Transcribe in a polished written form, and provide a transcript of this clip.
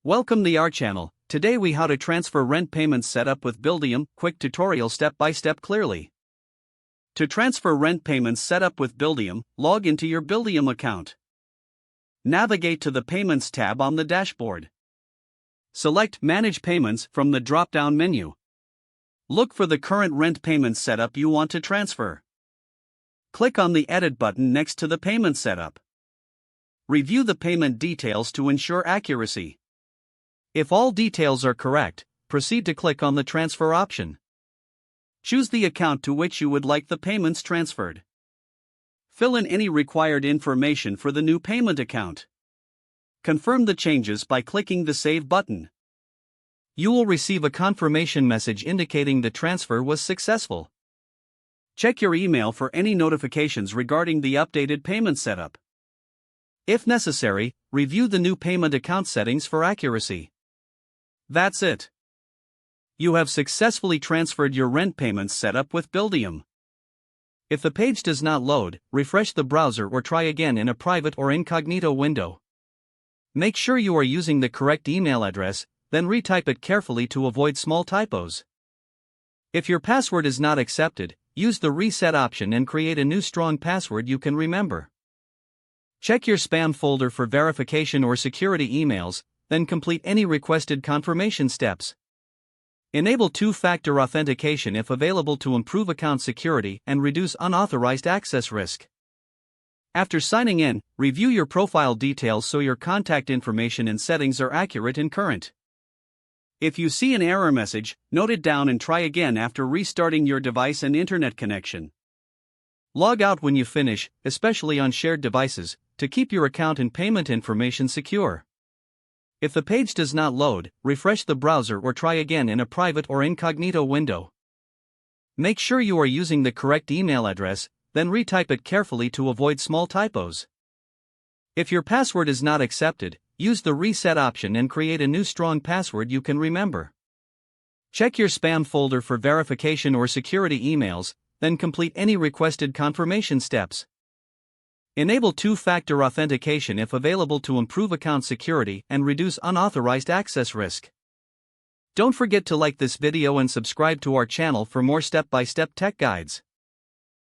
Welcome to our channel. Today we how to transfer rent payments setup with Buildium, quick tutorial step by step clearly. To transfer rent payments setup with Buildium, log into your Buildium account. Navigate to the Payments tab on the dashboard. Select Manage Payments from the drop-down menu. Look for the current rent payment setup you want to transfer. Click on the Edit button next to the payment setup. Review the payment details to ensure accuracy. If all details are correct, proceed to click on the Transfer option. Choose the account to which you would like the payments transferred. Fill in any required information for the new payment account. Confirm the changes by clicking the Save button. You will receive a confirmation message indicating the transfer was successful. Check your email for any notifications regarding the updated payment setup. If necessary, review the new payment account settings for accuracy. That's it. You have successfully transferred your rent payments setup with Buildium. If the page does not load, refresh the browser or try again in a private or incognito window. Make sure you are using the correct email address, then retype it carefully to avoid small typos. If your password is not accepted, use the Reset option and create a new strong password you can remember. Check your spam folder for verification or security emails, then complete any requested confirmation steps. Enable two-factor authentication if available to improve account security and reduce unauthorized access risk. After signing in, review your profile details so your contact information and settings are accurate and current. If you see an error message, note it down and try again after restarting your device and internet connection. Log out when you finish, especially on shared devices, to keep your account and payment information secure. If the page does not load, refresh the browser or try again in a private or incognito window. Make sure you are using the correct email address, then retype it carefully to avoid small typos. If your password is not accepted, use the Reset option and create a new strong password you can remember. Check your spam folder for verification or security emails, then complete any requested confirmation steps. Enable two-factor authentication if available to improve account security and reduce unauthorized access risk. Don't forget to like this video and subscribe to our channel for more step-by-step tech guides.